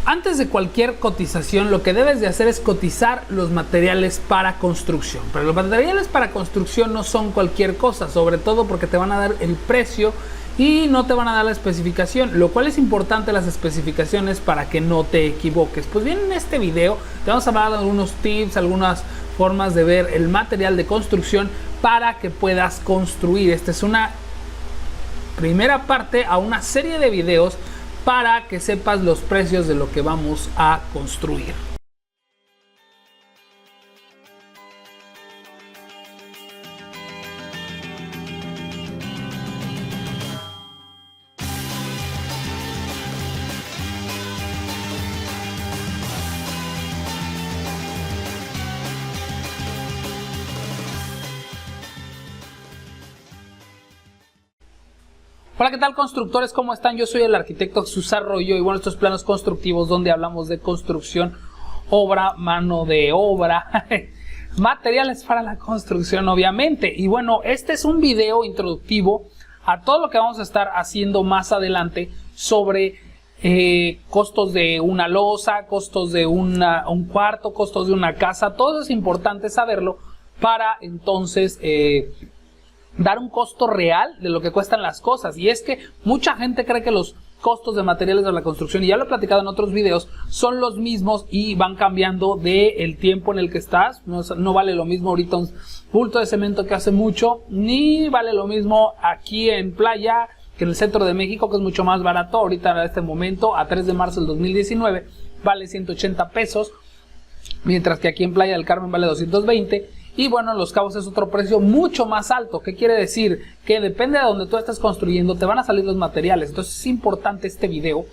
Antes de cualquier cotización, lo que debes de hacer es cotizar los materiales para construcción. Pero los materiales para construcción no son cualquier cosa, sobre todo porque te van a dar el precio y no te van a dar la especificación, lo cual es importante las especificaciones para que no te equivoques. Pues bien, en este video te vamos a hablar de algunos tips, algunas formas de ver el material de construcción para que puedas construir. Esta es una primera parte a una serie de videos para que sepas los precios de lo que vamos a construir. Hola, ¿qué tal, constructores? ¿Cómo están? Yo soy el arquitecto Jesús Arroyo y bueno, estos planos constructivos donde hablamos de construcción, obra, mano de obra, materiales para la construcción, obviamente. Y bueno, este es un video introductivo a todo lo que vamos a estar haciendo más adelante sobre costos de una losa, costos de un cuarto, costos de una casa. Todo es importante saberlo para entonces dar un costo real de lo que cuestan las cosas. Y es que mucha gente cree que los costos de materiales de la construcción, y ya lo he platicado en otros videos, son los mismos y van cambiando del tiempo en el que estás. No vale lo mismo ahorita un bulto de cemento que hace mucho, ni vale lo mismo aquí en Playa que en el centro de México, que es mucho más barato. Ahorita en este momento, a 3 de marzo del 2019, vale 180 pesos, mientras que aquí en Playa del Carmen vale 220. Y bueno, en Los Cabos es otro precio mucho más alto. ¿Qué quiere decir? Que depende de donde tú estés construyendo, te van a salir los materiales. Entonces es importante este video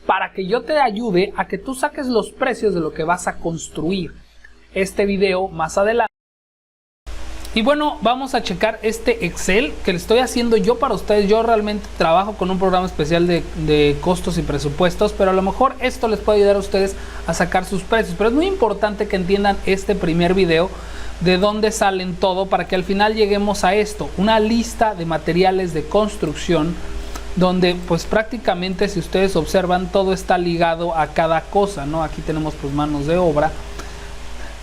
para que yo te ayude a que tú saques los precios de lo que vas a construir. Este video más adelante. Y bueno, vamos a checar este Excel que le estoy haciendo yo para ustedes. Yo realmente trabajo con un programa especial de costos y presupuestos, pero a lo mejor esto les puede ayudar a ustedes a sacar sus precios. Pero es muy importante que entiendan este primer video, de dónde salen todo, para que al final lleguemos a esto, una lista de materiales de construcción, donde pues prácticamente, si ustedes observan, todo está ligado a cada cosa, ¿no? Aquí tenemos pues manos de obra,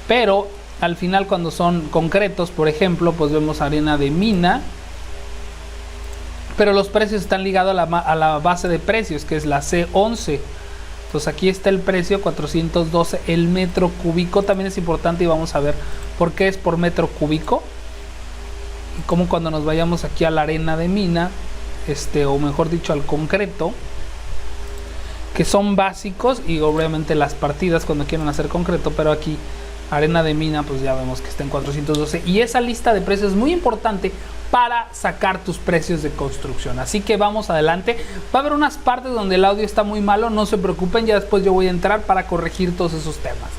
pero al final cuando son concretos, por ejemplo, pues vemos arena de mina, pero los precios están ligados a la base de precios, que es la C11. Entonces aquí está el precio, 412 el metro cúbico. También es importante y vamos a ver por qué es por metro cúbico. Y como cuando nos vayamos aquí a la arena de mina, o mejor dicho al concreto, que son básicos, y obviamente las partidas cuando quieren hacer concreto, pero aquí arena de mina pues ya vemos que está en 412. Y esa lista de precios es muy importante para sacar tus precios de construcción. Así que vamos adelante. Va a haber unas partes donde el audio está muy malo, no se preocupen, ya después yo voy a entrar para corregir todos esos temas.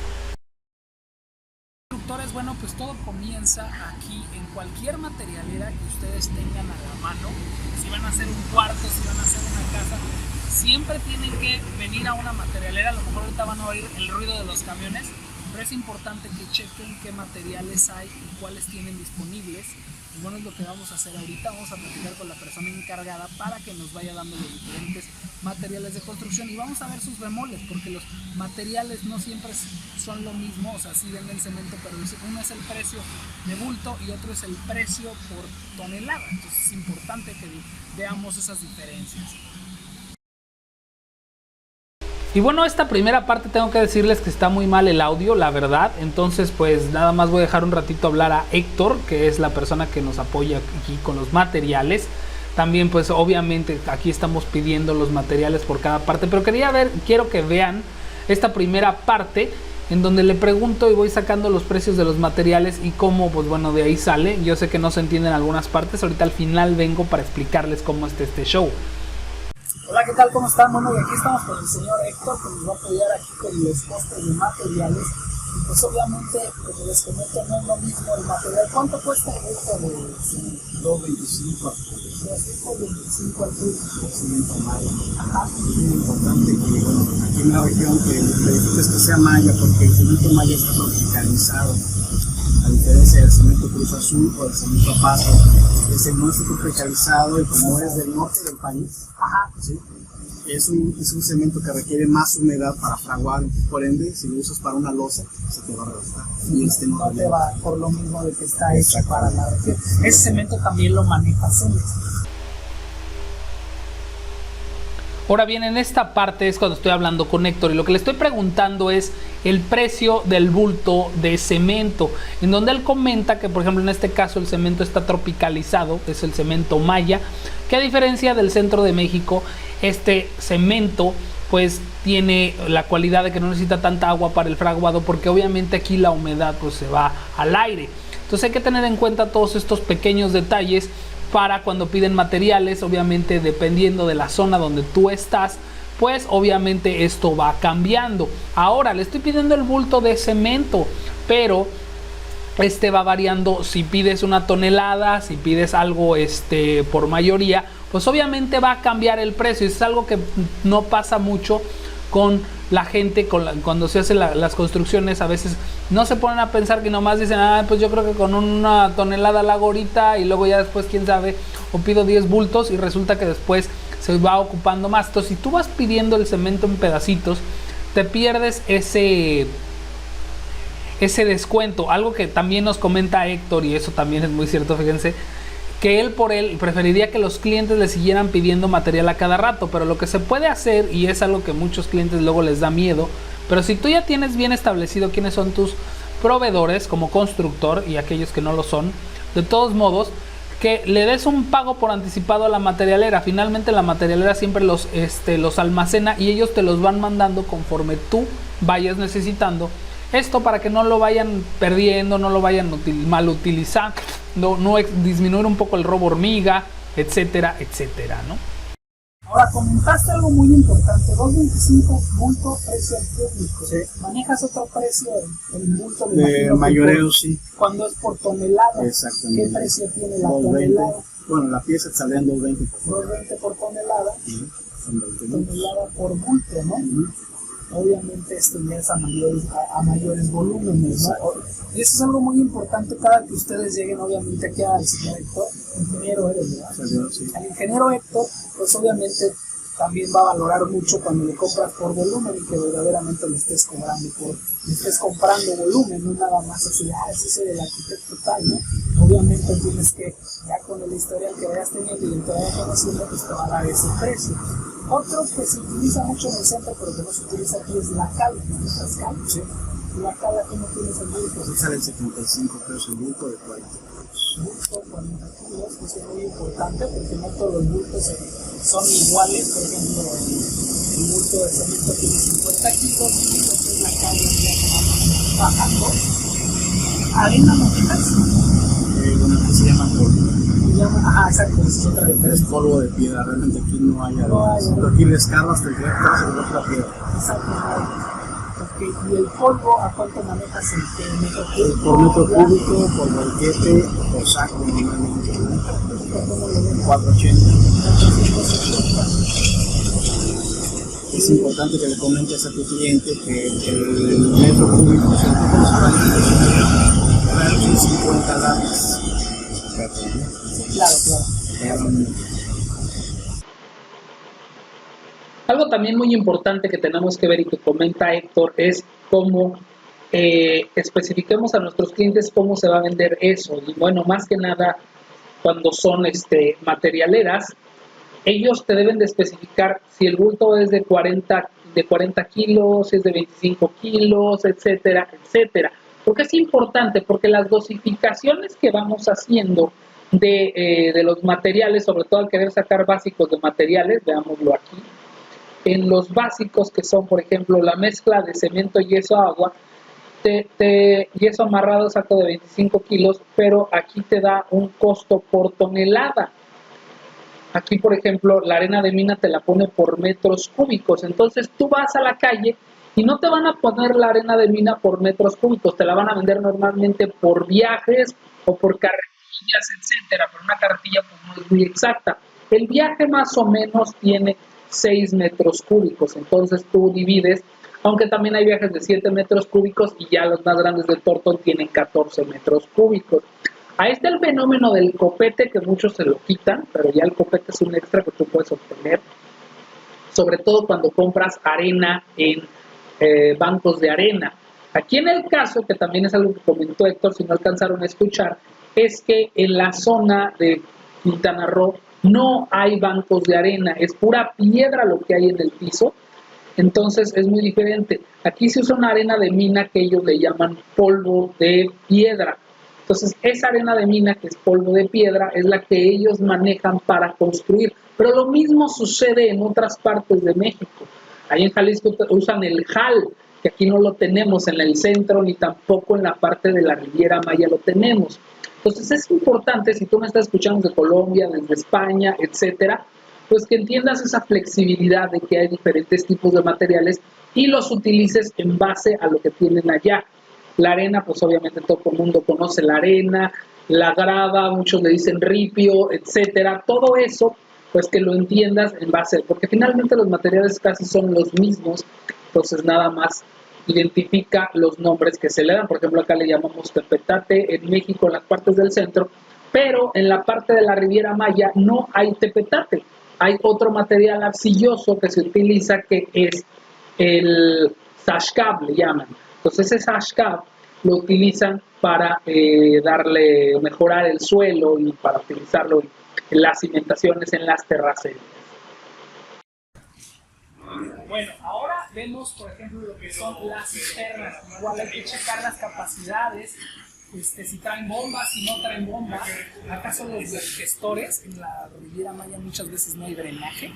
Constructores, bueno, pues todo comienza aquí en cualquier materialera que ustedes tengan a la mano. Si van a hacer un cuarto, si van a hacer una casa, siempre tienen que venir a una materialera. A lo mejor ahorita van a oír el ruido de los camiones, pero es importante que chequen qué materiales hay y cuáles tienen disponibles. Y bueno, es lo que vamos a hacer ahorita. Vamos a platicar con la persona encargada para que nos vaya dando los diferentes materiales de construcción y vamos a ver sus bemoles, porque los materiales no siempre son lo mismo. O sea, sí venden cemento, pero uno es el precio de bulto y otro es el precio por tonelada. Entonces es importante que veamos esas diferencias. Y bueno, esta primera parte tengo que decirles que está muy mal el audio, la verdad. Entonces pues nada más voy a dejar un ratito hablar a Héctor, que es la persona que nos apoya aquí con los materiales. También pues obviamente aquí estamos pidiendo los materiales por cada parte, pero quiero que vean esta primera parte en donde le pregunto y voy sacando los precios de los materiales y cómo pues bueno de ahí sale. Yo sé que no se entienden algunas partes, ahorita al final vengo para explicarles cómo está este show. Hola, ¿qué tal? ¿Cómo están? Bueno, y aquí estamos con el señor Héctor, que nos va a apoyar aquí con los costos de materiales. Y pues obviamente, como les comento, no es lo mismo el material. ¿Cuánto cuesta esto de 2.25 al cubo? 2.25 al cubo. Cemento malla. Ajá. Es muy importante que, bueno, aquí en la región que verifiques que sea malla, porque el cemento malla está tropicalizado. A diferencia del cemento Cruz Azul o del cemento Paso, ese no está tropicalizado y como es del norte del país, Ajá. ¿sí? porque es un cemento que requiere más humedad para fraguar, por ende, si lo usas para una losa, se te va a reventar. Y no te va, por lo mismo de que está hecha para la región. Ese cemento también lo maneja Cemex. Ahora bien, en esta parte es cuando estoy hablando con Héctor y lo que le estoy preguntando es el precio del bulto de cemento, en donde él comenta que, por ejemplo, en este caso el cemento está tropicalizado, es el cemento maya, que a diferencia del centro de México, este cemento pues tiene la cualidad de que no necesita tanta agua para el fraguado, porque obviamente aquí la humedad pues se va al aire. Entonces hay que tener en cuenta todos estos pequeños detalles para cuando piden materiales, obviamente dependiendo de la zona donde tú estás, pues obviamente esto va cambiando. Ahora le estoy pidiendo el bulto de cemento, pero va variando. Si pides 1 tonelada, si pides algo por mayoría, pues obviamente va a cambiar el precio. Es algo que no pasa mucho con la gente, cuando se hacen las construcciones. A veces no se ponen a pensar, que nomás dicen, pues yo creo que con 1 tonelada la hago ahorita y luego ya después quién sabe, o pido 10 bultos y resulta que después se va ocupando más. Entonces, si tú vas pidiendo el cemento en pedacitos, te pierdes ese descuento. Algo que también nos comenta Héctor, y eso también es muy cierto, fíjense, que él preferiría que los clientes le siguieran pidiendo material a cada rato, pero lo que se puede hacer, y es algo que muchos clientes luego les da miedo, pero si tú ya tienes bien establecido quiénes son tus proveedores como constructor y aquellos que no lo son, de todos modos, que le des un pago por anticipado a la materialera. Finalmente la materialera siempre los almacena y ellos te los van mandando conforme tú vayas necesitando. Esto para que no lo vayan perdiendo, no lo vayan mal utilizando, no disminuir un poco el robo hormiga, etcétera, etcétera, ¿no? Ahora, comentaste algo muy importante, 2.25 bulto precio al público. Sí. ¿Manejas otro precio el bulto de mayoreo? Sí. Cuando es por tonelada. Exactamente. ¿Qué precio tiene la tonelada? Bueno, la pieza saldría en 2.20 por 2.20 por tonelada. Sí. Tonelada por bulto, ¿no? Obviamente esto ya es a mayores volúmenes, ¿no? Y eso es algo muy importante cada que ustedes lleguen, obviamente, aquí al señor Héctor, ingeniero eres, ¿verdad? Sí. Al ingeniero Héctor, pues obviamente también va a valorar mucho cuando le compras por volumen y que verdaderamente le estés comprando volumen, no nada más así, ese es el arquitecto tal, ¿no? Obviamente tienes que, ya con el historial que vayas teniendo y el que vayas conociendo, pues te va a dar ese precio. Otro que se utiliza mucho en el centro, pero que no se utiliza aquí, es la cal, ¿no? Sí. La cal, ¿cómo tienes el bulto? Sí, sale 75 pesos el bulto de 40 kilos. Bulto 40 kilos, que es muy importante porque no todos los bultos son iguales. Por ejemplo, el bulto de cemento tiene 50 kilos, y entonces la cal ya va bajando. ¿Arena manejas? Bueno, que se llama polvo. Exacto, es otra de es polvo de piedra, realmente aquí no hay arena. Aquí le escarbas, te directas y otra piedra. Exacto. Okay. ¿Y el polvo a cuánto manejas el metro cúbico? Por metro cúbico, por molquete, por saco normalmente. ¿Cómo lo ven? 480. Es importante que le comentes a tu cliente que el metro cúbico se son 50 latas. Claro. Algo también muy importante que tenemos que ver y que comenta Héctor es cómo especifiquemos a nuestros clientes cómo se va a vender eso. Y bueno, más que nada, cuando son materialeras, ellos te deben de especificar si el bulto es de 40 kilos, si es de 25 kilos, etcétera, etcétera. Porque es importante, porque las dosificaciones que vamos haciendo de los materiales, sobre todo al querer sacar básicos de materiales, veámoslo aquí, en los básicos que son, por ejemplo, la mezcla de cemento, yeso, agua, yeso amarrado saco de 25 kilos, pero aquí te da un costo por tonelada. Aquí, por ejemplo, la arena de mina te la pone por metros cúbicos. Entonces tú vas a la calle y no te van a poner la arena de mina por metros cúbicos, te la van a vender normalmente por viajes o por carretillas, etcétera, pero una carretilla pues no es muy exacta. El viaje más o menos tiene 6 metros cúbicos, entonces tú divides, aunque también hay viajes de 7 metros cúbicos y ya los más grandes del Tortón tienen 14 metros cúbicos. Ahí está el fenómeno del copete, que muchos se lo quitan, pero ya el copete es un extra que tú puedes obtener sobre todo cuando compras arena en bancos de arena. Aquí en el caso, que también es algo que comentó Héctor, si no alcanzaron a escuchar, es que en la zona de Quintana Roo no hay bancos de arena, es pura piedra lo que hay en el piso, entonces es muy diferente. Aquí se usa una arena de mina que ellos le llaman polvo de piedra. Entonces esa arena de mina, que es polvo de piedra, es la que ellos manejan para construir. Pero lo mismo sucede en otras partes de México. Ahí en Jalisco usan el jal, que aquí no lo tenemos en el centro ni tampoco en la parte de la Riviera Maya lo tenemos. Entonces es importante, si tú me estás escuchando de Colombia, desde España, etcétera, pues que entiendas esa flexibilidad de que hay diferentes tipos de materiales y los utilices en base a lo que tienen allá. La arena, pues obviamente todo el mundo conoce la arena, la grava, muchos le dicen ripio, etcétera. Todo eso, pues que lo entiendas en base, porque finalmente los materiales casi son los mismos, entonces nada más identifica los nombres que se le dan. Por ejemplo, acá le llamamos tepetate en México, en las partes del centro, pero en la parte de la Riviera Maya no hay tepetate. Hay otro material arcilloso que se utiliza, que es el sashkab, le llaman. Entonces ese sashkab lo utilizan para mejorar el suelo y para utilizarlo en las cimentaciones, en las terracerías. Bueno, ahora vemos, por ejemplo, lo que son las cisternas. Igual hay que checar las capacidades, si traen bombas, si no traen bombas. Acá son los gestores. En la Riviera Maya muchas veces no hay drenaje.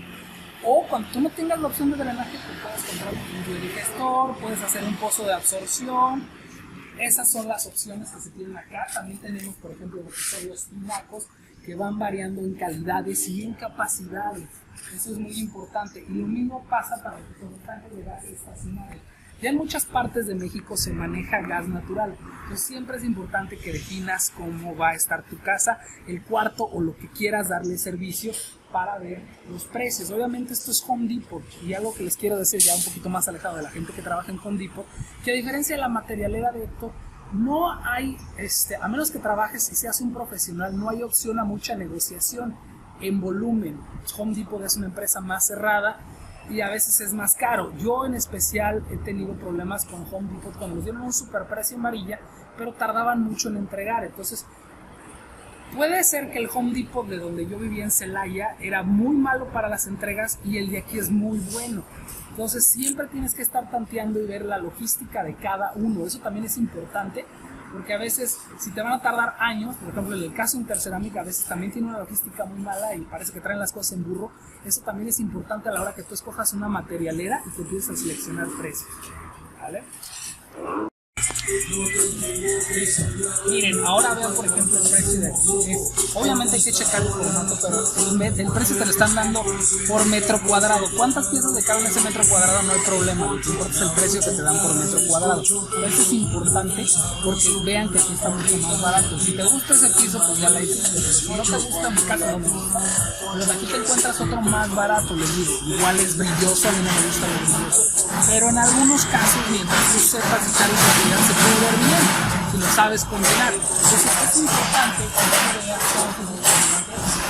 O cuando tú no tengas la opción de drenaje, tú puedes comprar un digestor, puedes hacer un pozo de absorción. Esas son las opciones que se tienen acá. También tenemos, por ejemplo, lo que son los tinacos, que van variando en calidades y en capacidades. Eso es muy importante. Y lo mismo pasa para los tanques de gas estacionarios. Ya en muchas partes de México se maneja gas natural. Entonces siempre es importante que definas cómo va a estar tu casa, el cuarto o lo que quieras darle servicio para ver los precios. Obviamente esto es Home Depot, y algo que les quiero decir ya un poquito más alejado de la gente que trabaja en Home Depot, que a diferencia de la materialera de Héctor, no hay, a menos que trabajes y seas un profesional, no hay opción a mucha negociación en volumen. Home Depot es una empresa más cerrada y a veces es más caro. Yo en especial he tenido problemas con Home Depot cuando nos dieron un superprecio en varilla, pero tardaban mucho en entregar. Entonces puede ser que el Home Depot de donde yo vivía en Celaya era muy malo para las entregas y el de aquí es muy bueno. Entonces siempre tienes que estar tanteando y ver la logística de cada uno. Eso también es importante, porque a veces si te van a tardar años, por ejemplo en el caso Intercerámica a veces también tiene una logística muy mala y parece que traen las cosas en burro. Eso también es importante a la hora que tú escojas una materialera y que empieces a seleccionar precios, ¿vale? Miren, ahora vean por ejemplo el precio de aquí. Obviamente hay que checar el formato, pero el precio te lo están dando por metro cuadrado. ¿Cuántas piezas de caben en ese metro cuadrado? No hay problema, lo que importa es el precio que te dan por metro cuadrado. Pero eso es importante porque vean que aquí está mucho más barato. Si te gusta ese piso, pues ya la hiciste. Si no te gusta, en mi caso no me gusta. Pero aquí te encuentras otro más barato, les digo. Igual es brilloso, a mí no me gusta lo brilloso. Pero en algunos casos, mientras tú sepas quitar el material, se puede ver bien si lo sabes combinar. Entonces es importante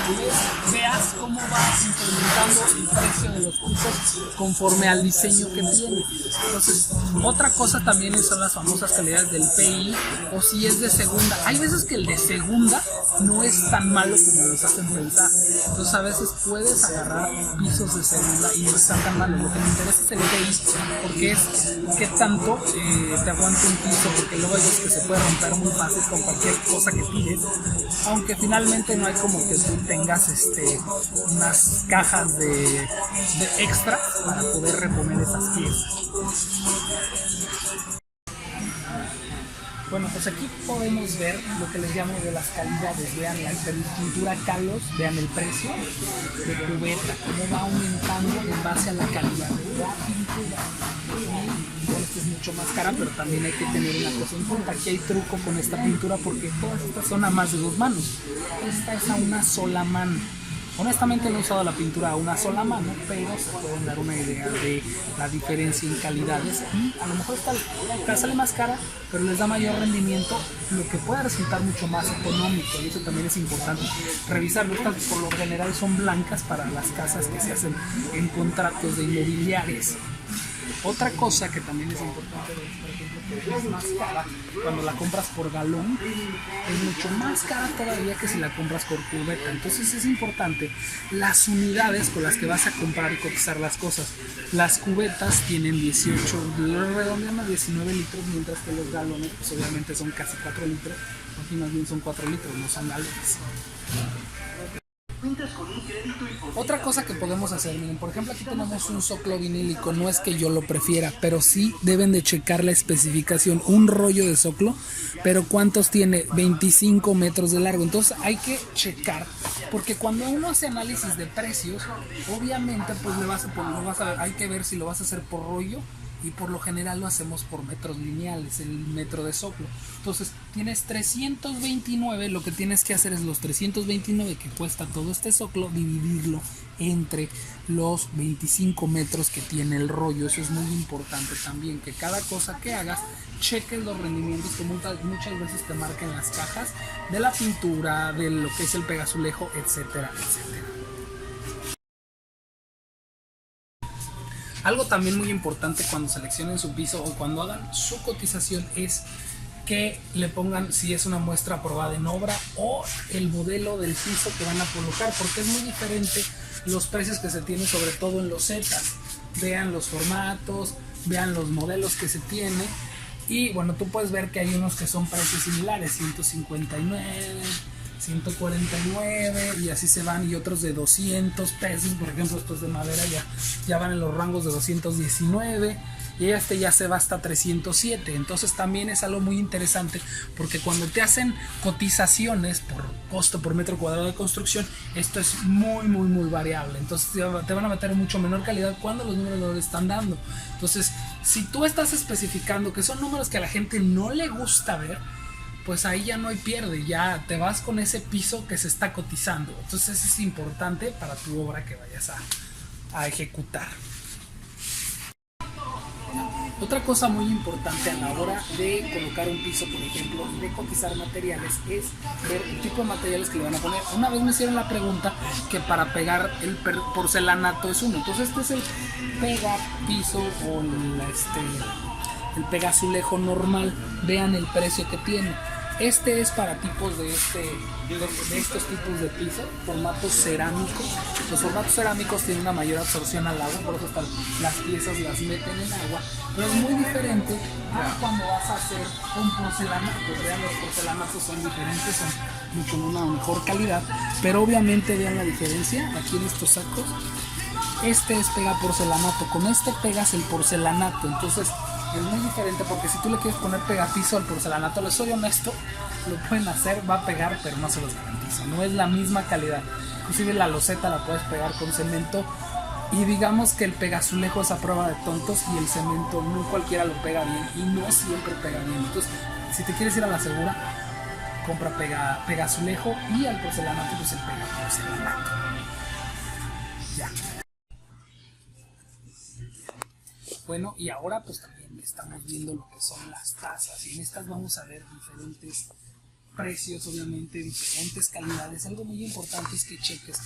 que veas cómo vas incrementando el precio de los pisos conforme al diseño que tiene. Entonces otra cosa también son las famosas calidades del PI, o si es de segunda. Hay veces que el de segunda no es tan malo como los hacen pensar. Entonces a veces puedes agarrar pisos de segunda y no están tan malos. Lo que me interesa es el PI, porque es qué tanto te aguanta un piso, porque luego hay veces que se puede romper muy fácil con cualquier cosa que tires, aunque finalmente no hay como que tú tengas unas cajas de extra para poder reponer esas piezas. Bueno, pues aquí podemos ver lo que les llamo de las calidades. Vean la pintura Kalos, vean el precio de cubeta, cómo va aumentando en base a la calidad de la pintura. Bueno, esta es mucho más cara, pero también hay que tener una cosa en cuenta. Aquí hay truco con esta pintura porque todas estas son a más de 2 manos. Esta es a una sola mano. Honestamente no he usado la pintura a una sola mano, pero se pueden dar una idea de la diferencia en calidades y a lo mejor esta sale más cara, pero les da mayor rendimiento, lo que puede resultar mucho más económico, y eso también es importante revisarlo. Estas por lo general son blancas para las casas que se hacen en contratos de inmobiliarias. Otra cosa que también es importante, por ejemplo, que es más cara cuando la compras por galón, es mucho más cara todavía que si la compras por cubeta. Entonces es importante las unidades con las que vas a comprar y cotizar las cosas. Las cubetas tienen redondeando 19 litros, mientras que los galones pues obviamente son casi 4 litros. Aquí más bien son 4 litros, no son galones. Otra cosa que podemos hacer, miren, por ejemplo aquí tenemos un zoclo vinílico, no es que yo lo prefiera, pero sí deben de checar la especificación, un rollo de zoclo, pero ¿cuántos tiene? 25 metros de largo, entonces hay que checar, porque cuando uno hace análisis de precios, obviamente pues hay que ver si lo vas a hacer por rollo, y por lo general lo hacemos por metros lineales, el metro de zoclo. Entonces tienes 329, lo que tienes que hacer es los 329 que cuesta todo este zoclo, dividirlo entre los 25 metros que tiene el rollo. Eso es muy importante también, que cada cosa que hagas cheques los rendimientos que muchas veces te marcan las cajas de la pintura, de lo que es el pegazulejo, etcétera, etcétera. Algo también muy importante cuando seleccionen su piso o cuando hagan su cotización es que le pongan si es una muestra aprobada en obra o el modelo del piso que van a colocar, porque es muy diferente los precios que se tienen, sobre todo en los Zetas. Vean los formatos, vean los modelos que se tiene y bueno, tú puedes ver que hay unos que son precios similares, 159, 149 y así se van, y otros de 200 pesos, por ejemplo estos de madera ya van en los rangos de 219 y este ya se va hasta 307. Entonces también es algo muy interesante, porque cuando te hacen cotizaciones por costo por metro cuadrado de construcción, esto es muy variable, entonces te van a meter mucho menor calidad cuando los números no lo están dando. Entonces si tú estás especificando que son números que a la gente no le gusta ver, pues ahí ya no hay pierde, ya te vas con ese piso que se está cotizando. Entonces eso es importante para tu obra que vayas a ejecutar. Otra cosa muy importante a la hora de colocar un piso, por ejemplo, y de cotizar materiales, es ver el tipo de materiales que le van a poner. Una vez me hicieron la pregunta que para pegar el porcelanato es uno. Entonces este es el pega piso o el pegazulejo normal. Vean el precio que tiene. Este es para tipos de estos tipos de piso, formatos cerámicos. Los formatos cerámicos tienen una mayor absorción al agua, por eso las piezas las meten en agua, pero es muy diferente a cuando vas a hacer un porcelanato. Vean, los porcelanatos son diferentes, son con una mejor calidad, pero obviamente vean la diferencia aquí en estos sacos. Este es pega porcelanato, con este pegas el porcelanato, entonces es muy diferente, porque si tú le quieres poner pegapiso al porcelanato, les soy honesto, lo pueden hacer, va a pegar, pero no se los garantizo, no es la misma calidad. Inclusive la loseta la puedes pegar con cemento, y digamos que el pegazulejo es a prueba de tontos, y el cemento no cualquiera lo pega bien, y no siempre pega bien. Entonces si te quieres ir a la segura, compra pegazulejo, y al porcelanato pues el pega porcelanato. Ya. Bueno, y ahora pues también estamos viendo lo que son las tazas, y en estas vamos a ver diferentes precios, obviamente diferentes calidades. Algo muy importante es que cheques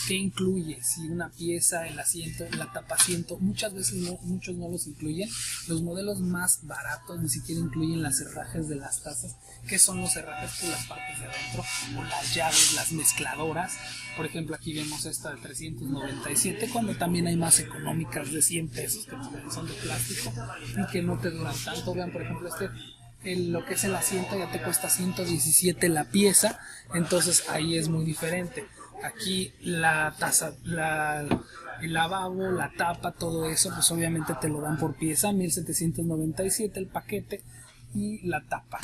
qué incluye, si una pieza, el asiento, la tapa asiento. Muchas veces muchos no los incluyen. Los modelos más baratos ni siquiera incluyen las herrajes de las tazas. ¿Qué son los herrajes? Pues las partes de adentro, o las llaves, las mezcladoras. Por ejemplo, aquí vemos esta de 397, cuando también hay más económicas de 100 pesos que son de plástico y que no te duran tanto. Vean, por ejemplo, lo que es el asiento ya te cuesta 117 la pieza, entonces ahí es muy diferente. Aquí la taza, el lavabo, la tapa, todo eso, pues obviamente te lo dan por pieza, 1797 el paquete y la tapa.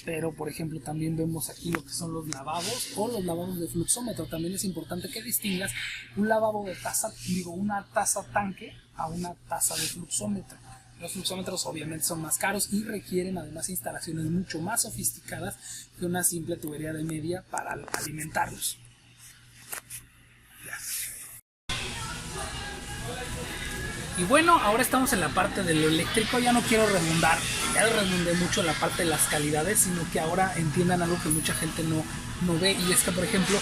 Pero por ejemplo también vemos aquí lo que son los lavabos o los lavabos de fluxómetro. También es importante que distingas un lavabo de taza, una taza tanque a una taza de fluxómetro. Los fluxómetros obviamente son más caros y requieren además instalaciones mucho más sofisticadas que una simple tubería de media para alimentarlos. Ya. Y bueno, ahora estamos en la parte de lo eléctrico. Ya no quiero redundar, ya redundé mucho en la parte de las calidades, sino que ahora entiendan algo que mucha gente no ve, y es que, por ejemplo,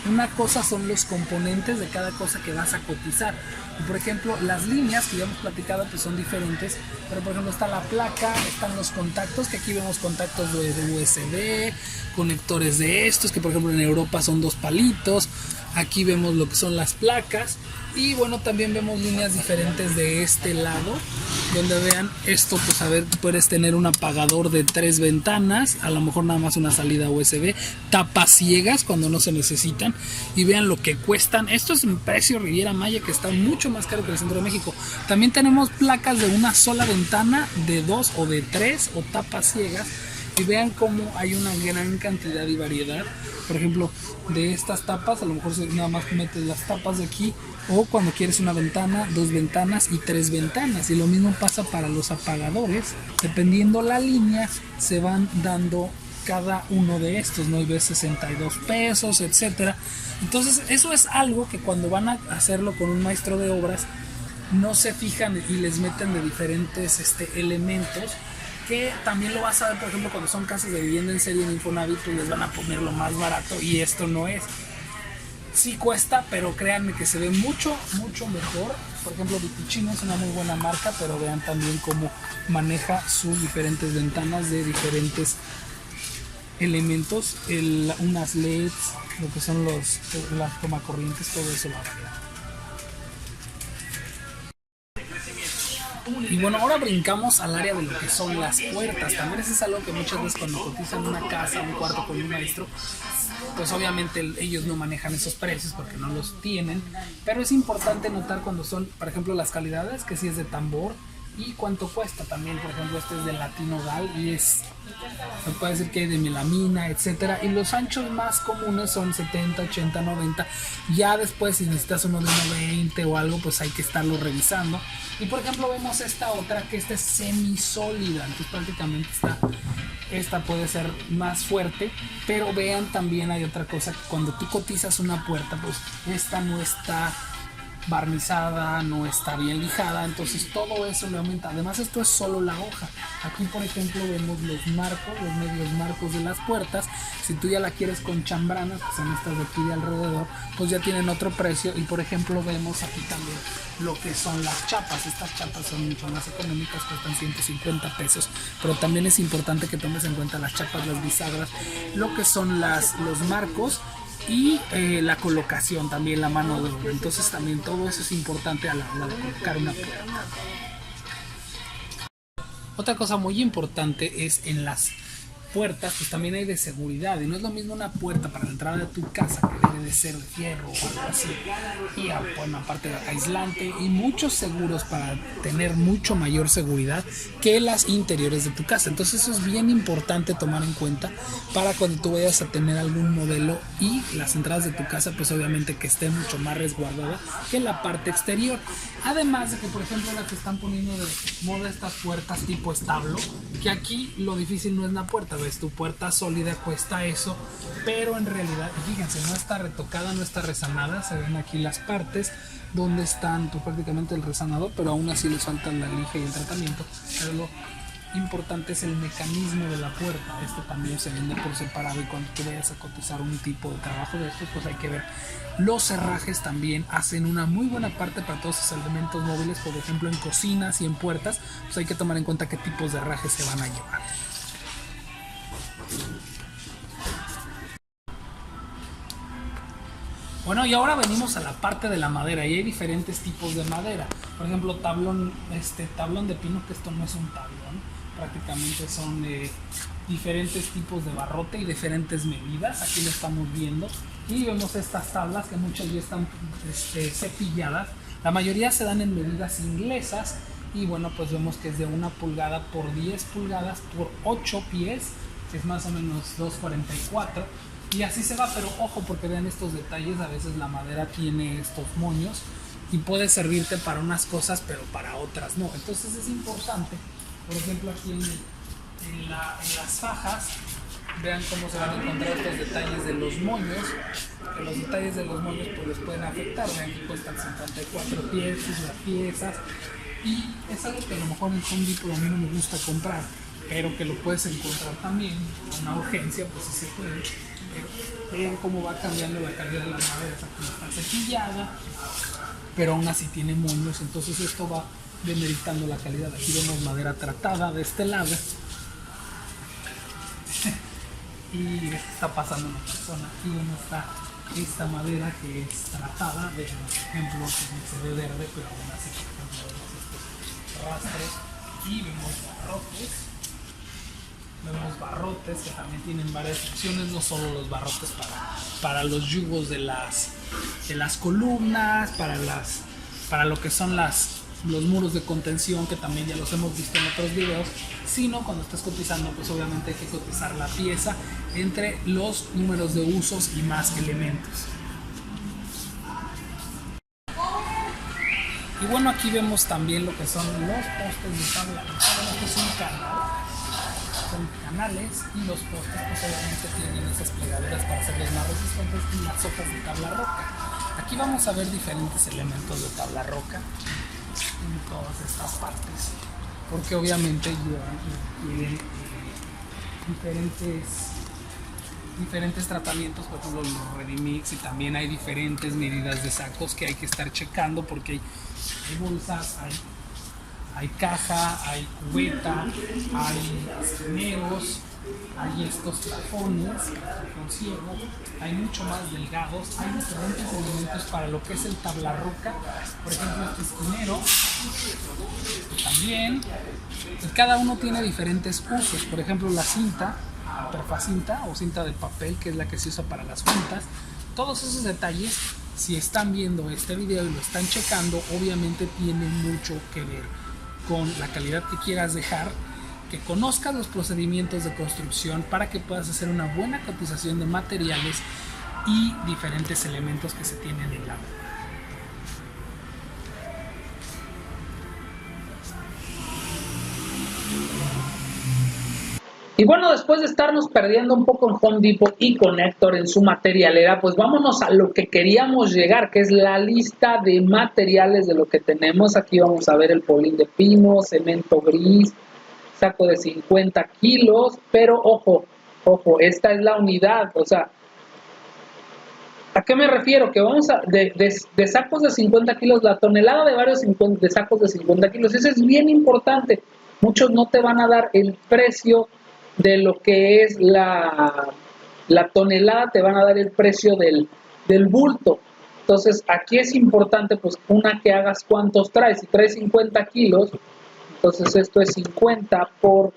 una cosa son los componentes de cada cosa que vas a cotizar. Y, por ejemplo, las líneas que ya hemos platicado pues son diferentes, pero por ejemplo está la placa, están los contactos, que aquí vemos contactos de USB, conectores de estos, que por ejemplo en Europa son 2 palitos. Aquí vemos lo que son las placas, y bueno, también vemos líneas diferentes de este lado, donde vean esto, pues a ver, puedes tener un apagador de 3 ventanas, a lo mejor nada más una salida USB, tapas ciegas cuando no se necesitan, y vean lo que cuestan. Esto es un precio Riviera Maya, que está mucho más caro que el centro de México. También tenemos placas de una sola ventana, de 2 o de 3, o tapas ciegas, y vean cómo hay una gran cantidad y variedad. Por ejemplo, de estas tapas, a lo mejor nada más metes las tapas de aquí, o cuando quieres una ventana, 2 ventanas y 3 ventanas. Y lo mismo pasa para los apagadores. Dependiendo la línea, se van dando cada uno de estos, ¿no? Y ves 62 pesos, etcétera. Entonces, eso es algo que cuando van a hacerlo con un maestro de obras, no se fijan y les meten de diferentes elementos, que también lo vas a ver, por ejemplo, cuando son casas de vivienda en serie en Infonavit, pues les van a poner lo más barato, y esto no es. Sí cuesta, pero créanme que se ve mucho mejor. Por ejemplo, Vitichino es una muy buena marca, pero vean también cómo maneja sus diferentes ventanas de diferentes elementos, unas LEDs, lo que son las tomacorrientes, todo eso la verdad. Y bueno, ahora brincamos al área de lo que son las puertas. También eso es algo que muchas veces cuando cotizan una casa, un cuarto con un maestro, pues obviamente ellos no manejan esos precios porque no los tienen, pero es importante notar cuando son, por ejemplo, las calidades, que si es de tambor, y cuánto cuesta también. Por ejemplo, este es de Latino Gal y se puede decir que hay de melamina, etcétera, y los anchos más comunes son 70, 80, 90. Ya después, si necesitas uno de 1.20 o algo, pues hay que estarlo revisando. Y por ejemplo vemos esta otra, que esta es semisólida, entonces prácticamente esta puede ser más fuerte, pero vean, también hay otra cosa, que cuando tú cotizas una puerta, pues esta no está barnizada, no está bien lijada, entonces todo eso le aumenta. Además, esto es solo la hoja. Aquí, por ejemplo, vemos los marcos, los medios marcos de las puertas. Si tú ya la quieres con chambranas, que son estas de aquí de alrededor, pues ya tienen otro precio. Y por ejemplo, vemos aquí también lo que son las chapas. Estas chapas son mucho más económicas, cuestan 150 pesos, pero también es importante que tomes en cuenta las chapas, las bisagras, lo que son los marcos, y la colocación, también la mano de obra. Entonces también todo eso es importante a la hora de colocar una puerta. Otra cosa muy importante es en las puertas, pues también hay de seguridad, y no es lo mismo una puerta para la entrada de tu casa, que debe de ser de fierro o algo así, y bueno, aparte de aislante y muchos seguros para tener mucho mayor seguridad que las interiores de tu casa. Entonces eso es bien importante tomar en cuenta para cuando tú vayas a tener algún modelo, y las entradas de tu casa pues obviamente que esté mucho más resguardada que la parte exterior. Además de que, por ejemplo, las que están poniendo de moda estas puertas tipo establo, que aquí lo difícil no es la puerta, ves, tu puerta sólida cuesta eso, pero en realidad, fíjense, no está retocada, no está resanada. Se ven aquí las partes donde están pues, prácticamente el resanador, pero aún así les faltan la lija y el tratamiento. Pero lo importante es el mecanismo de la puerta. Esto también se vende por separado, y cuando tú vayas a cotizar un tipo de trabajo de estos, pues hay que ver. Los herrajes también hacen una muy buena parte para todos esos elementos móviles. Por ejemplo, en cocinas y en puertas, pues hay que tomar en cuenta qué tipos de herrajes se van a llevar. Bueno, y ahora venimos a la parte de la madera, y hay diferentes tipos de madera. Por ejemplo, tablón de pino, que esto no es un tablón, prácticamente son diferentes tipos de barrote y diferentes medidas. Aquí lo estamos viendo, y vemos estas tablas que muchas ya están cepilladas. La mayoría se dan en medidas inglesas, y bueno, pues vemos que es de 1 pulgada por 10 pulgadas por 8 pies, que es más o menos 2.44. Y así se va, pero ojo, porque vean estos detalles. A veces la madera tiene estos moños y puede servirte para unas cosas, pero para otras no. Entonces es importante, por ejemplo, aquí en las fajas, vean cómo se van a encontrar estos detalles de los moños, que los detalles de los moños pues les pueden afectar. Vean que cuestan 54 piezas, Y es algo que a lo mejor en Home Depot a mí no me gusta comprar, pero que lo puedes encontrar también. Una urgencia, pues sí se puede. Pero vean cómo va cambiando la calidad de la madera. Aquí está cepillada, pero aún así tiene moños, entonces esto va demeritando la calidad. Aquí vemos madera tratada de este lado. Y está pasando una persona. Aquí vemos esta madera que es tratada. Vean, por ejemplo, que se ve verde, pero aún así vemos estos rastros. Y vemos barrotes que también tienen varias opciones, no solo los barrotes para los yugos de las columnas, para lo que son los muros de contención, que también ya los hemos visto en otros videos, sino cuando estás cotizando, pues obviamente hay que cotizar la pieza entre los números de usos y más elementos. Y bueno, aquí vemos también lo que son los postes de tabla. Este es un canal, son canales, y los postes pues obviamente tienen esas plegaduras para hacerlos más resistentes, y las hojas de tabla roca. Aquí vamos a ver diferentes elementos de tabla roca en todas estas partes, porque obviamente tienen diferentes tratamientos, por ejemplo los Ready-Mix, y también hay diferentes medidas de sacos que hay que estar checando, porque hay bolsas, hay caja, hay cubeta, hay esquineros, hay estos plafones con cierre, hay mucho más delgados, hay diferentes elementos para lo que es el tabla roca. Por ejemplo, este esquinero también, y cada uno tiene diferentes usos. Por ejemplo, la cinta, perfacinta o cinta de papel, que es la que se usa para las juntas. Todos esos detalles, si están viendo este video y lo están checando, obviamente tienen mucho que ver con la calidad que quieras dejar, que conozcas los procedimientos de construcción para que puedas hacer una buena cotización de materiales y diferentes elementos que se tienen en la obra. Y bueno, después de estarnos perdiendo un poco en Home Depot y con Héctor en su materialera, pues vámonos a lo que queríamos llegar, que es la lista de materiales de lo que tenemos. Aquí vamos a ver el polín de pino, cemento gris, saco de 50 kilos, pero ojo, esta es la unidad. O sea, ¿a qué me refiero? Que vamos a, de sacos de 50 kilos, la tonelada de varios de sacos de 50 kilos, eso es bien importante. Muchos no te van a dar el precio de lo que es la tonelada, te van a dar el precio del bulto. Entonces aquí es importante, pues, una, que hagas cuántos traes. Si traes 50 kilos, entonces esto es 50 por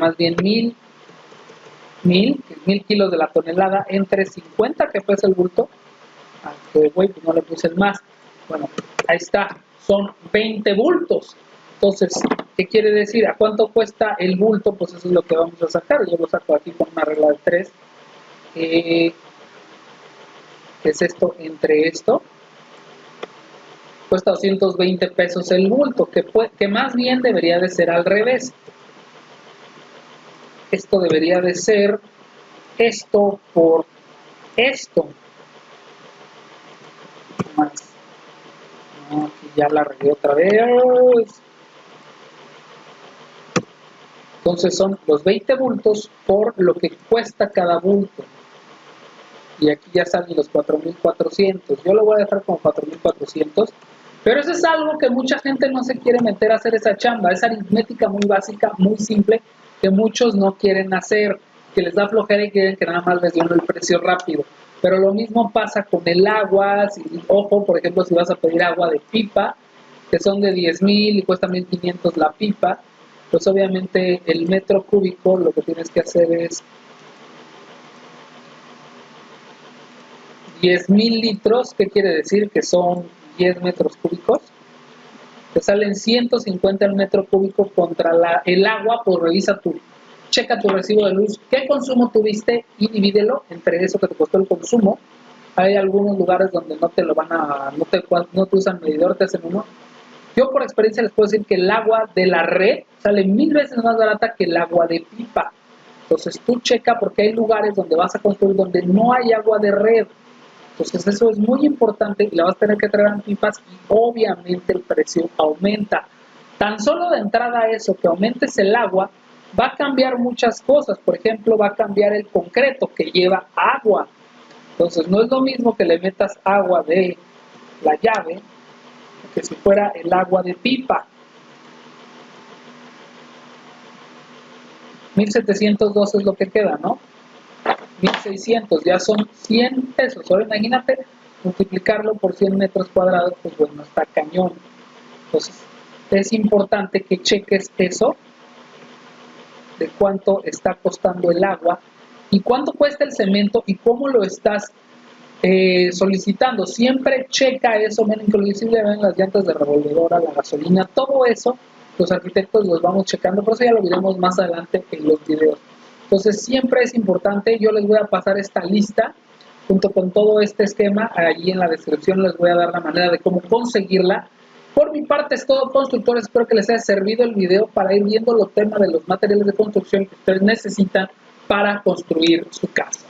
más bien 1000 kilos de la tonelada entre 50 que pesa el bulto. Aunque güey, pues no le puse el más. Bueno, ahí está, son 20 bultos. Entonces, ¿qué quiere decir? ¿A cuánto cuesta el bulto? Pues eso es lo que vamos a sacar. Yo lo saco aquí con una regla de 3. ¿Qué es esto entre esto? Cuesta 220 pesos el bulto, que más bien debería de ser al revés. Esto debería de ser esto por esto. Más. No, aquí ya la regué otra vez. Entonces son los 20 bultos por lo que cuesta cada bulto. Y aquí ya salen los 4,400. Yo lo voy a dejar como 4,400. Pero eso es algo que mucha gente no se quiere meter a hacer esa chamba. Es aritmética muy básica, muy simple, que muchos no quieren hacer, que les da flojera y quieren que nada más les den el precio rápido. Pero lo mismo pasa con el agua. Ojo, por ejemplo, si vas a pedir agua de pipa, que son de 10,000 y cuesta 1,500 la pipa, pues obviamente el metro cúbico lo que tienes que hacer es 10,000 litros. ¿Qué quiere decir? Que son 10 metros cúbicos. Te salen 150 el metro cúbico contra el agua. Pues checa tu recibo de luz, qué consumo tuviste y divídelo entre eso que te costó el consumo. Hay algunos lugares donde no te usan medidor, te hacen uno. Yo por experiencia les puedo decir que el agua de la red sale 1000 veces más barata que el agua de pipa. Entonces tú checa, porque hay lugares donde vas a construir donde no hay agua de red. Entonces eso es muy importante y la vas a tener que traer en pipas y obviamente el precio aumenta. Tan solo de entrada eso, que aumentes el agua, va a cambiar muchas cosas. Por ejemplo, va a cambiar el concreto que lleva agua. Entonces no es lo mismo que le metas agua de la llave que si fuera el agua de pipa. 1,702 es lo que queda, ¿no? 1,600, ya son 100 pesos. Ahora imagínate multiplicarlo por 100 metros cuadrados, pues bueno, está cañón. Entonces es importante que cheques eso, de cuánto está costando el agua y cuánto cuesta el cemento y cómo lo estás solicitando. Siempre checa eso, ven, inclusive ven las llantas de revolvedora, la gasolina, todo eso los arquitectos los vamos checando, por eso ya lo veremos más adelante en los videos. Entonces siempre es importante, yo les voy a pasar esta lista junto con todo este esquema, allí en la descripción les voy a dar la manera de cómo conseguirla. Por mi parte es todo, constructores, espero que les haya servido el video para ir viendo los temas de los materiales de construcción que ustedes necesitan para construir su casa.